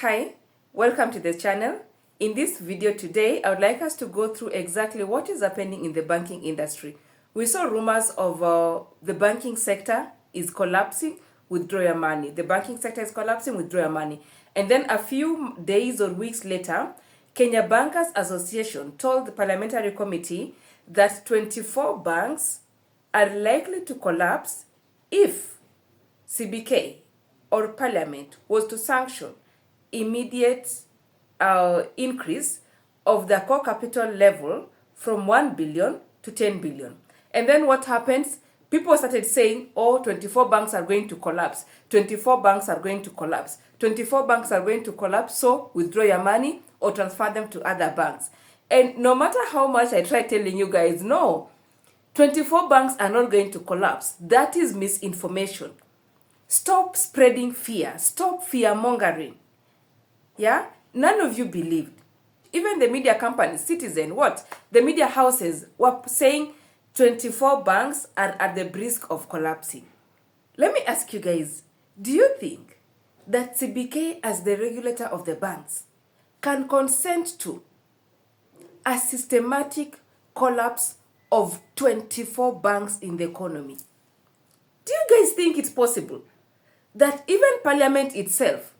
Hi, welcome to the channel. In this video today, I would like us to go through exactly what is happening in the banking industry. We saw rumors of the banking sector is collapsing, withdraw your money. The banking sector is collapsing, withdraw your money. And then a few days or weeks later, Kenya Bankers Association told the parliamentary committee that 24 banks are likely to collapse if CBK or Parliament was to sanction immediate increase of the core capital level from 1 billion to 10 billion. And then what happens? People started saying, oh, 24 banks are going to collapse. 24 banks are going to collapse. 24 banks are going to collapse, so withdraw your money or transfer them to other banks. And no matter how much I try telling you guys, no, 24 banks are not going to collapse. That is misinformation. Stop spreading fear. Stop fear-mongering. Yeah? None of you believed. Even the media companies, Citizen, the media houses were saying 24 banks are at the brisk of collapsing. Let me ask you guys, do you think that CBK as the regulator of the banks can consent to a systematic collapse of 24 banks in the economy? Do you guys think it's possible that even Parliament itself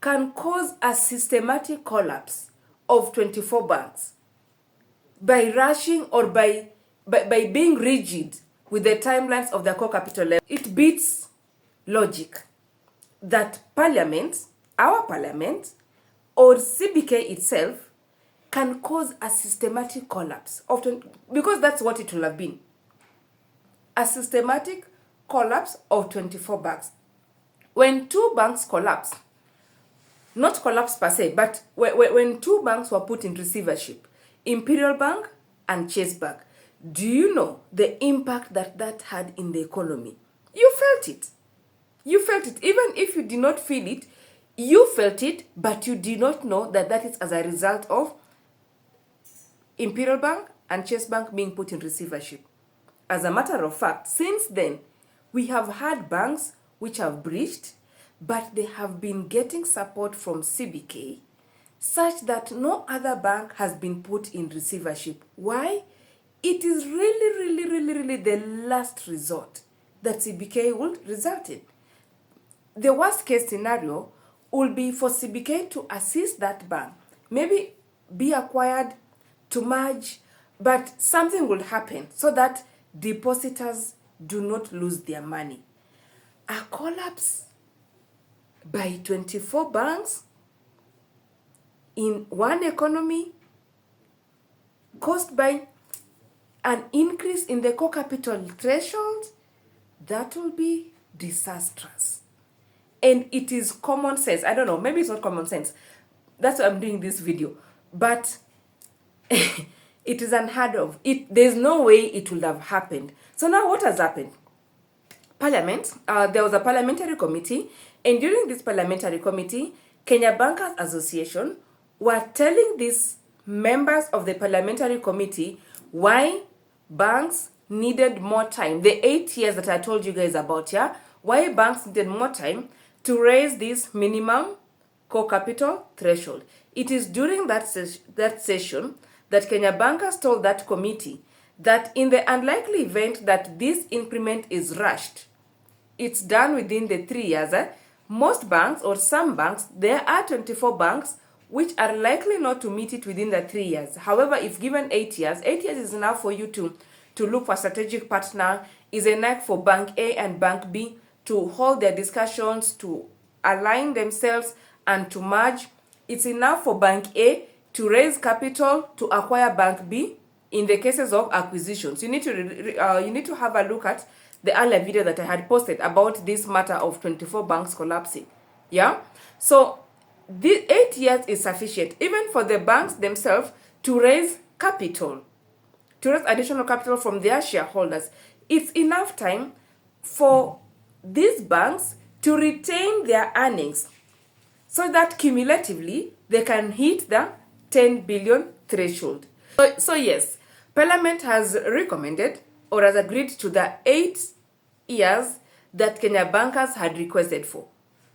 can cause a systematic collapse of 24 banks by rushing or by being rigid with the timelines of the core capital level? It beats logic that Parliament, our Parliament, or CBK itself can cause a systematic collapse of because that's what it will have been. A systematic collapse of 24 banks. When two banks collapse, not collapse per se, but when two banks were put in receivership, Imperial Bank and Chase Bank, do you know the impact that had in the economy? You felt it. You felt it. Even if you did not feel it, you felt it, but you did not know that is as a result of Imperial Bank and Chase Bank being put in receivership. As a matter of fact, since then, we have had banks which have breached, but they have been getting support from CBK such that no other bank has been put in receivership. Why? It is really the last resort that CBK would result in. The worst case scenario will be for CBK to assist that bank, maybe be acquired, to merge, but something will happen so that depositors do not lose their money. A collapse by 24 banks in one economy caused by an increase in the core capital threshold, that will be disastrous. And it is common sense. I don't know, maybe it's not common sense. That's why I'm doing this video. But it is unheard of. There's no way it would have happened. So now what has happened? Parliament, there was a parliamentary committee, and during this parliamentary committee, Kenya Bankers Association were telling these members of the parliamentary committee why banks needed more time. The 8 years that I told you guys about, yeah? Why banks needed more time to raise this minimum core capital threshold. It is during that session that Kenya Bankers told that committee that in the unlikely event that this increment is rushed, it's done within the 3 years. Most banks or some banks, there are 24 banks which are likely not to meet it within the 3 years. However, if given 8 years, 8 years is enough for you to look for a strategic partner, is enough for Bank A and Bank B to hold their discussions, to align themselves and to merge. It's enough for Bank A to raise capital to acquire Bank B in the cases of acquisitions. You need to have a look at the earlier video that I had posted about this matter of 24 banks collapsing. Yeah? So, the 8 years is sufficient, even for the banks themselves to raise capital, to raise additional capital from their shareholders. It's enough time for these banks to retain their earnings so that cumulatively they can hit the 10 billion threshold. So yes, Parliament has recommended or has agreed to the 8 years that Kenya Bankers had requested for.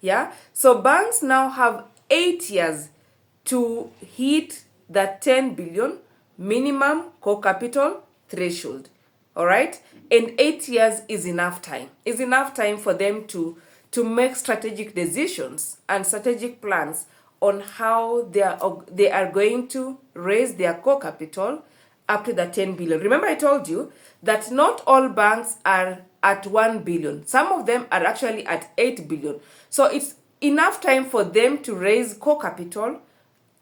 Yeah? So banks now have 8 years to hit that 10 billion minimum core capital threshold. All right? And 8 years is enough time. Is enough time for them to make strategic decisions and strategic plans on how they are going to raise their core capital up to the 10 billion. Remember, I told you that not all banks are at 1 billion. Some of them are actually at 8 billion. So it's enough time for them to raise core capital,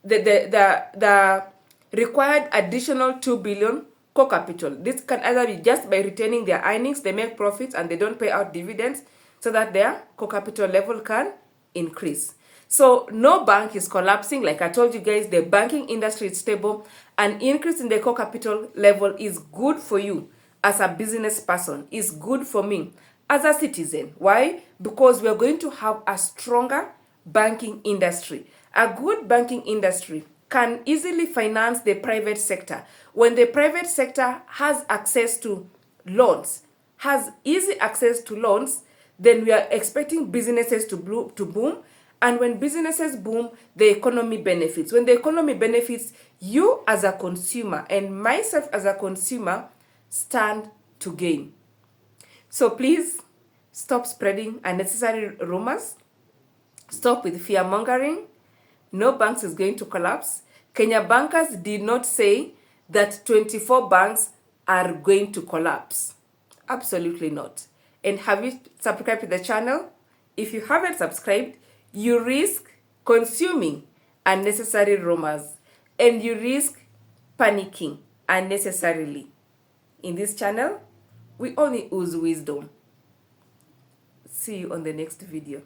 the required additional 2 billion core capital. This can either be just by retaining their earnings, they make profits and they don't pay out dividends, so that their core capital level can increase. So no bank is collapsing. Like I told you guys, the banking industry is stable. An increase in the core capital level is good for you as a business person, is good for me as a citizen. Why? Because we are going to have a stronger banking industry. A good banking industry can easily finance the private sector. When the private sector has access to loans, has easy access to loans, then we are expecting businesses to boom. And when businesses boom, the economy benefits. When the economy benefits, you as a consumer and myself as a consumer stand to gain. So please stop spreading unnecessary rumors. Stop with fear mongering. No banks is going to collapse. Kenya bankers did not say that 24 banks are going to collapse. Absolutely not. And have you subscribed to the channel? If you haven't subscribed, you risk consuming unnecessary rumors and you risk panicking unnecessarily. In this channel, we only use wisdom. See you on the next video.